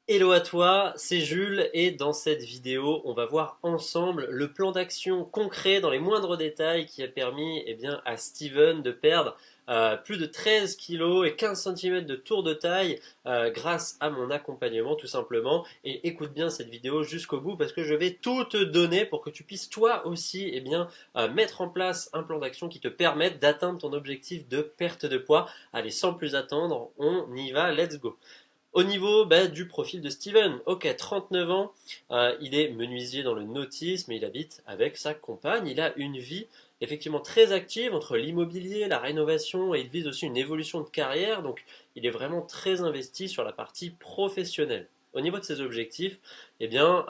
Hello à toi, c'est Jules et dans cette vidéo, on va voir ensemble le plan d'action concret dans les moindres détails qui a permis à Steven de perdre plus de 13 kilos et 15 cm de tour de taille grâce à mon accompagnement tout simplement. Et écoute bien cette vidéo jusqu'au bout parce que je vais tout te donner pour que tu puisses toi aussi mettre en place un plan d'action qui te permette d'atteindre ton objectif de perte de poids. Allez, sans plus attendre, on y va, let's go. Au niveau du profil de Steven, ok, 39 ans, il est menuisier dans le nautisme et il habite avec sa compagne. Il a une vie effectivement très active entre l'immobilier, la rénovation et il vise aussi une évolution de carrière, donc il est vraiment très investi sur la partie professionnelle. Au niveau de ses objectifs, eh bien,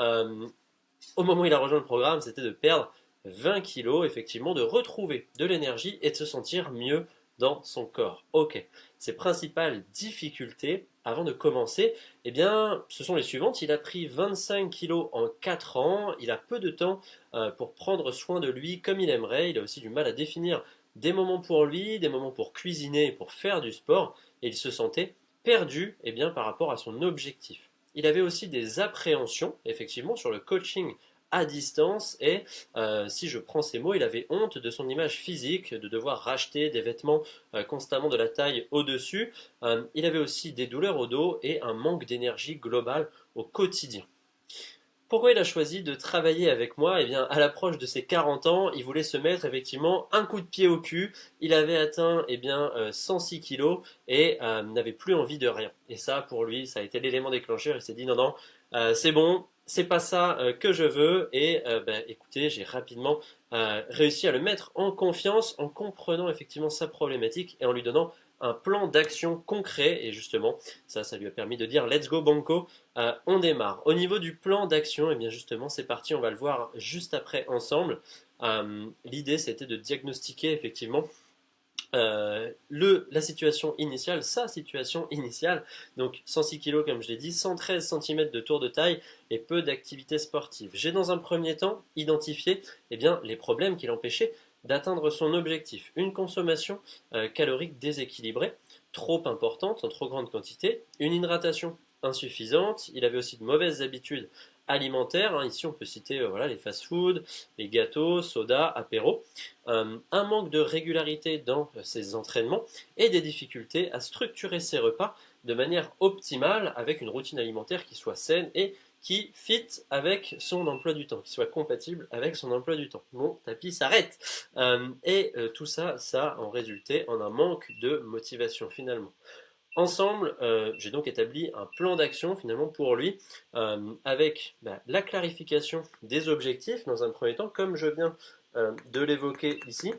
au moment où il a rejoint le programme, c'était de perdre 20 kilos, effectivement, de retrouver de l'énergie et de se sentir mieux dans son corps. Ok, ses principales difficultés avant de commencer, ce sont les suivantes. Il a pris 25 kilos en 4 ans, il a peu de temps pour prendre soin de lui comme il aimerait, il a aussi du mal à définir des moments pour lui, des moments pour cuisiner, pour faire du sport, et il se sentait perdu par rapport à son objectif. Il avait aussi des appréhensions, effectivement, sur le coaching à distance et si je prends ces mots, il avait honte de son image physique, de devoir racheter des vêtements constamment de la taille au-dessus. Il avait aussi des douleurs au dos et un manque d'énergie globale au quotidien. Pourquoi il a choisi de travailler avec moi? Eh bien, à l'approche de ses 40 ans, il voulait se mettre effectivement un coup de pied au cul. Il avait atteint 106 kilos et n'avait plus envie de rien. Et ça, pour lui, ça a été l'élément déclencheur. Il s'est dit non, non, c'est bon, c'est pas ça que je veux. Et écoutez, j'ai rapidement réussi à le mettre en confiance en comprenant effectivement sa problématique et en lui donnant un plan d'action concret. Et justement, ça lui a permis de dire let's go Banco. On démarre. Au niveau du plan d'action, et bien justement, c'est parti, on va le voir juste après ensemble. L'idée, c'était de diagnostiquer effectivement la situation initiale, sa situation initiale, donc 106 kg comme je l'ai dit, 113 cm de tour de taille et peu d'activité sportive. J'ai dans un premier temps identifié les problèmes qui l'empêchaient d'atteindre son objectif. Une consommation calorique déséquilibrée, trop importante, en trop grande quantité, une hydratation insuffisante, il avait aussi de mauvaises habitudes alimentaires, hein. Ici on peut citer les fast-foods, les gâteaux, sodas, apéros, un manque de régularité dans ses entraînements et des difficultés à structurer ses repas de manière optimale avec une routine alimentaire qui soit saine et qui fit avec son emploi du temps, qui soit compatible avec son emploi du temps. Mon tapis s'arrête. Tout ça, ça en résultait en un manque de motivation finalement. Ensemble, j'ai donc établi un plan d'action finalement pour lui avec la clarification des objectifs dans un premier temps, comme je viens de l'évoquer ici.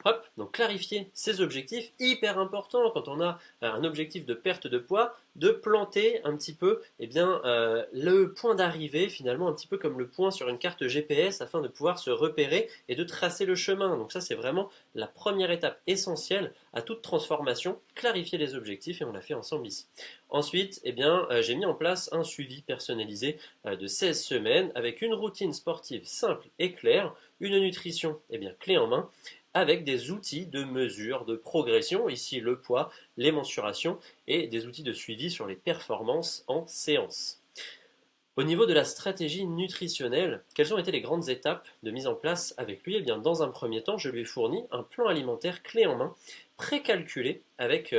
Hop, donc clarifier ses objectifs, hyper important quand on a un objectif de perte de poids, de planter un petit peu le point d'arrivée, finalement un petit peu comme le point sur une carte GPS afin de pouvoir se repérer et de tracer le chemin. Donc ça c'est vraiment la première étape essentielle à toute transformation, clarifier les objectifs et on l'a fait ensemble ici. Ensuite, j'ai mis en place un suivi personnalisé de 16 semaines avec une routine sportive simple et claire, une nutrition clé en main avec des outils de mesure de progression, ici le poids, les mensurations et des outils de suivi sur les performances en séance. Au niveau de la stratégie nutritionnelle, quelles ont été les grandes étapes de mise en place avec lui? Eh bien, dans un premier temps, je lui ai fourni un plan alimentaire clé en main, précalculé avec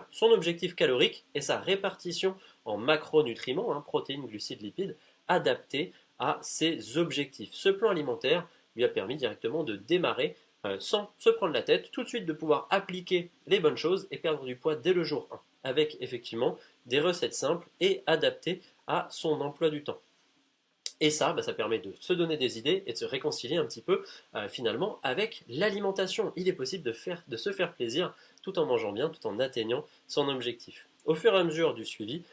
son objectif calorique et sa répartition en macronutriments, hein, protéines, glucides, lipides, adapté à ses objectifs. Ce plan alimentaire lui a permis directement de démarrer sans se prendre la tête, tout de suite de pouvoir appliquer les bonnes choses et perdre du poids dès le jour 1, avec effectivement des recettes simples et adaptées à son emploi du temps. Et ça permet de se donner des idées et de se réconcilier un petit peu finalement avec l'alimentation. Il est possible de se faire plaisir tout en mangeant bien, tout en atteignant son objectif. Au fur et à mesure du suivi,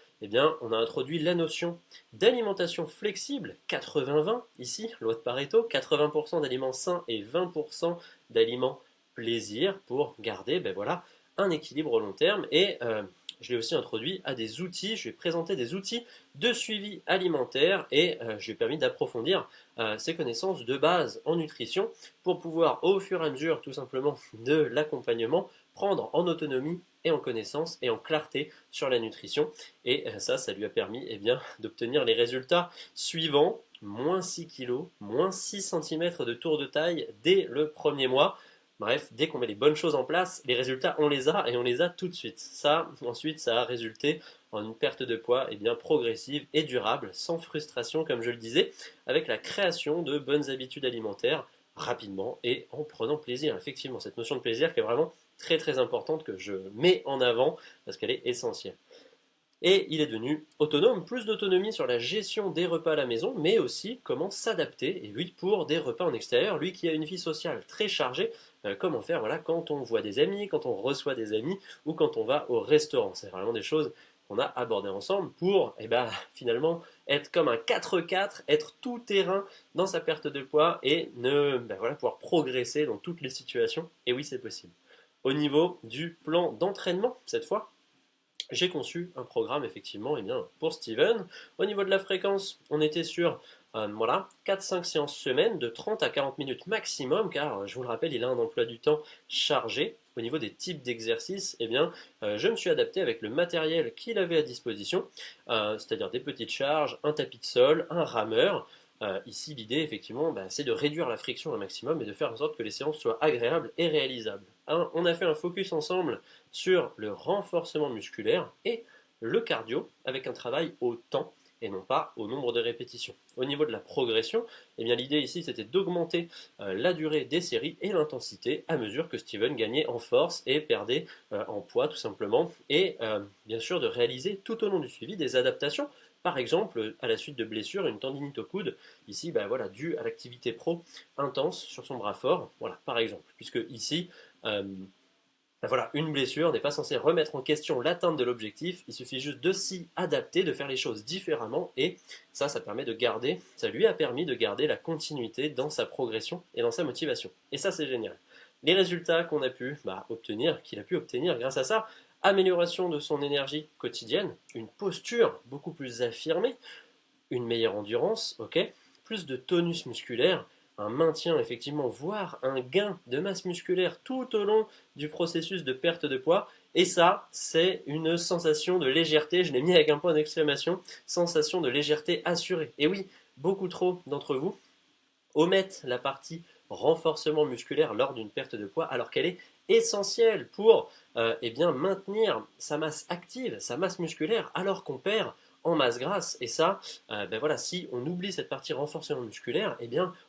on a introduit la notion d'alimentation flexible, 80-20 ici, loi de Pareto, 80% d'aliments sains et 20% d'aliments plaisir pour garder un équilibre au long terme et je l'ai aussi introduit à des outils, je lui ai présenté des outils de suivi alimentaire et je lui ai permis d'approfondir ses connaissances de base en nutrition pour pouvoir au fur et à mesure tout simplement de l'accompagnement prendre en autonomie et en connaissance et en clarté sur la nutrition. Et ça lui a permis d'obtenir les résultats suivants, moins 6 kg, moins 6 cm de tour de taille dès le premier mois. Bref, dès qu'on met les bonnes choses en place, les résultats, on les a et on les a tout de suite. Ça, ensuite, ça a résulté en une perte de poids progressive et durable, sans frustration, comme je le disais, avec la création de bonnes habitudes alimentaires rapidement et en prenant plaisir. Effectivement, cette notion de plaisir qui est vraiment très très importante que je mets en avant parce qu'elle est essentielle. Et il est devenu autonome, plus d'autonomie sur la gestion des repas à la maison, mais aussi comment s'adapter, et oui, pour des repas en extérieur, lui qui a une vie sociale très chargée, comment faire voilà, quand on voit des amis, quand on reçoit des amis, ou quand on va au restaurant. C'est vraiment des choses qu'on a abordées ensemble pour finalement être comme un 4x4, être tout terrain dans sa perte de poids et pouvoir progresser dans toutes les situations. Et oui, c'est possible. Au niveau du plan d'entraînement, cette fois, j'ai conçu un programme effectivement pour Steven. Au niveau de la fréquence, on était sur 4-5 séances semaine de 30 à 40 minutes maximum, car je vous le rappelle, il a un emploi du temps chargé. Au niveau des types d'exercices, je me suis adapté avec le matériel qu'il avait à disposition, c'est-à-dire des petites charges, un tapis de sol, un rameur. Ici, l'idée, effectivement, c'est de réduire la friction au maximum et de faire en sorte que les séances soient agréables et réalisables. On a fait un focus ensemble sur le renforcement musculaire et le cardio avec un travail au temps et non pas au nombre de répétitions. Au niveau de la progression, l'idée ici c'était d'augmenter la durée des séries et l'intensité à mesure que Steven gagnait en force et perdait en poids tout simplement et bien sûr de réaliser tout au long du suivi des adaptations. Par exemple, à la suite de blessures, une tendinite au coude, ici, due à l'activité pro intense sur son bras fort, voilà, par exemple, puisque ici, euh, une blessure n'est pas censée remettre en question l'atteinte de l'objectif, il suffit juste de s'y adapter, de faire les choses différemment, et ça permet de garder, ça lui a permis de garder la continuité dans sa progression et dans sa motivation. Et ça, c'est génial. Les résultats qu'on a pu obtenir, qu'il a pu obtenir grâce à ça, amélioration de son énergie quotidienne, une posture beaucoup plus affirmée, une meilleure endurance, ok, plus de tonus musculaire, un maintien effectivement, voire un gain de masse musculaire tout au long du processus de perte de poids. Et ça, c'est une sensation de légèreté, je l'ai mis avec un point d'exclamation, sensation de légèreté assurée. Et oui, beaucoup trop d'entre vous omettent la partie renforcement musculaire lors d'une perte de poids alors qu'elle est essentielle pour maintenir sa masse active, sa masse musculaire alors qu'on perd en masse grasse. Et ça, si on oublie cette partie renforcement musculaire,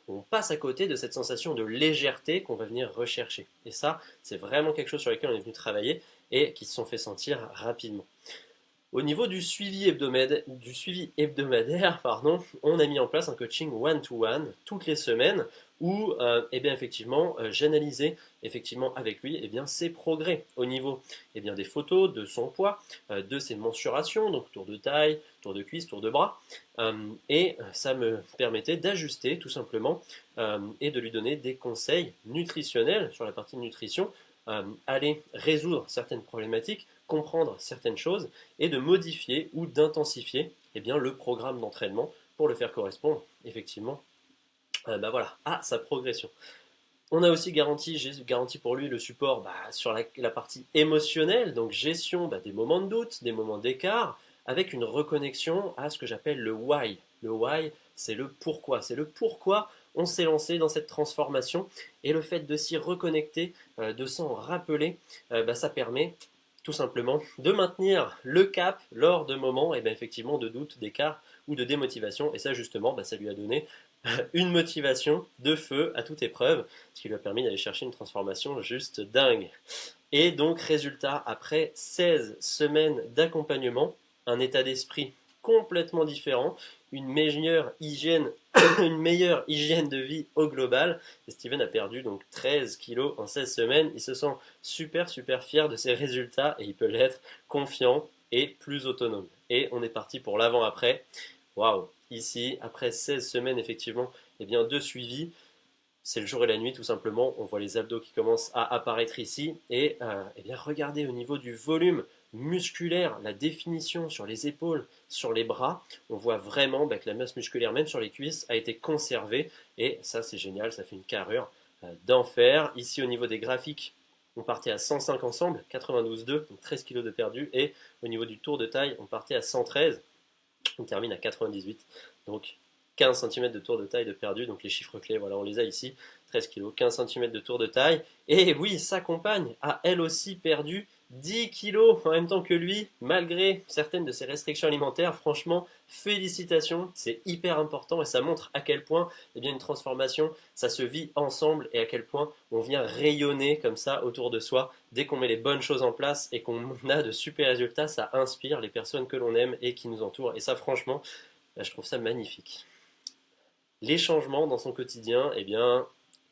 on passe à côté de cette sensation de légèreté qu'on va venir rechercher. Et ça, c'est vraiment quelque chose sur lequel on est venu travailler et qui se sont fait sentir rapidement. Au niveau du suivi hebdomadaire, on a mis en place un coaching one-to-one toutes les semaines où j'analysais effectivement avec lui ses progrès au niveau des photos, de son poids, de ses mensurations, donc tour de taille, tour de cuisse, tour de bras, et ça me permettait d'ajuster tout simplement et de lui donner des conseils nutritionnels sur la partie nutrition, aller résoudre certaines problématiques, comprendre certaines choses et de modifier ou d'intensifier le programme d'entraînement pour le faire correspondre effectivement à sa progression. On a aussi j'ai garanti pour lui le support sur la partie émotionnelle, donc gestion des moments de doute, des moments d'écart, avec une reconnexion à ce que j'appelle le why. Le why, c'est le pourquoi. C'est le pourquoi on s'est lancé dans cette transformation. Et le fait de s'y reconnecter, de s'en rappeler, ça permet tout simplement de maintenir le cap lors de moments effectivement de doute, d'écart ou de démotivation. Et ça justement, ça lui a donné une motivation de feu à toute épreuve, ce qui lui a permis d'aller chercher une transformation juste dingue. Et donc, résultat, après 16 semaines d'accompagnement, un état d'esprit complètement différent, une meilleure hygiène, une meilleure hygiène de vie au global. Et Steven a perdu donc 13 kilos en 16 semaines. Il se sent super fier de ses résultats et il peut l'être confiant et plus autonome. Et on est parti pour l'avant-après. Waouh! Ici, après 16 semaines effectivement de suivi, c'est le jour et la nuit tout simplement. On voit les abdos qui commencent à apparaître ici et regardez au niveau du volume musculaire, la définition sur les épaules, sur les bras, on voit vraiment que la masse musculaire, même sur les cuisses, a été conservée. Et ça, c'est génial, ça fait une carrure d'enfer. Ici, au niveau des graphiques, on partait à 105 ensemble, 92,2, donc 13 kg de perdu. Et au niveau du tour de taille, on partait à 113, on termine à 98. Donc 15 cm de tour de taille de perdu. Donc les chiffres clés, voilà, on les a ici. 13 kg, 15 cm de tour de taille. Et oui, sa compagne a elle aussi perdu 10 kilos en même temps que lui, malgré certaines de ses restrictions alimentaires. Franchement, félicitations, c'est hyper important et ça montre à quel point une transformation, ça se vit ensemble et à quel point on vient rayonner comme ça autour de soi. Dès qu'on met les bonnes choses en place et qu'on a de super résultats, ça inspire les personnes que l'on aime et qui nous entourent. Et ça, franchement, je trouve ça magnifique. Les changements dans son quotidien,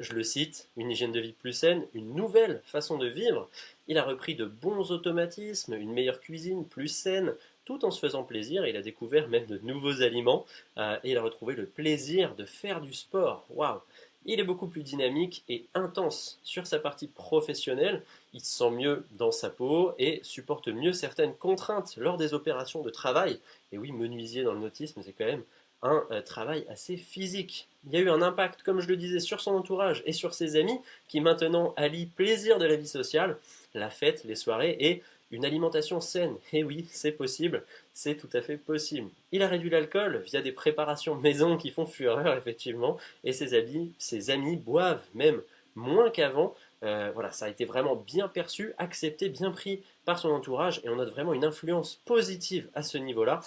je le cite, une hygiène de vie plus saine, une nouvelle façon de vivre. Il a repris de bons automatismes, une meilleure cuisine plus saine, tout en se faisant plaisir. Il a découvert même de nouveaux aliments et il a retrouvé le plaisir de faire du sport. Waouh! Il est beaucoup plus dynamique et intense sur sa partie professionnelle. Il se sent mieux dans sa peau et supporte mieux certaines contraintes lors des opérations de travail. Et oui, menuisier dans le nautisme, c'est quand même un travail assez physique. Il y a eu un impact, comme je le disais, sur son entourage et sur ses amis, qui maintenant allient plaisir de la vie sociale, la fête, les soirées et une alimentation saine. Et oui, c'est possible, c'est tout à fait possible. Il a réduit l'alcool via des préparations maison qui font fureur, effectivement, et ses amis boivent même moins qu'avant. Voilà, ça a été vraiment bien perçu, accepté, bien pris par son entourage, et on note vraiment une influence positive à ce niveau-là.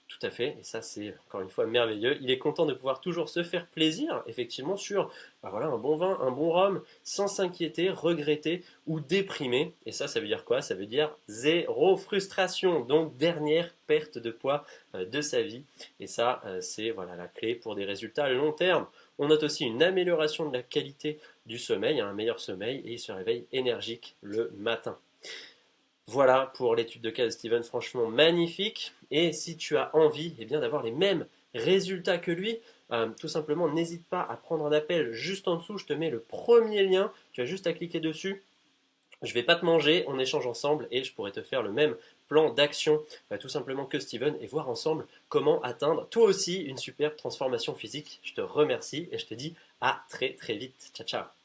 Tout à fait, et ça c'est encore une fois merveilleux. Il est content de pouvoir toujours se faire plaisir, effectivement, sur voilà, un bon vin, un bon rhum, sans s'inquiéter, regretter ou déprimer. Et ça veut dire quoi? Ça veut dire zéro frustration, donc dernière perte de poids de sa vie. Et ça, c'est voilà, la clé pour des résultats à long terme. On note aussi une amélioration de la qualité du sommeil, un meilleur sommeil, et il se réveille énergique le matin. Voilà pour l'étude de cas de Steven, franchement magnifique. Et si tu as envie d'avoir les mêmes résultats que lui, tout simplement n'hésite pas à prendre un appel juste en dessous. Je te mets le premier lien, tu as juste à cliquer dessus. Je ne vais pas te manger, on échange ensemble et je pourrais te faire le même plan d'action tout simplement que Steven et voir ensemble comment atteindre toi aussi une superbe transformation physique. Je te remercie et je te dis à très très vite. Ciao ciao.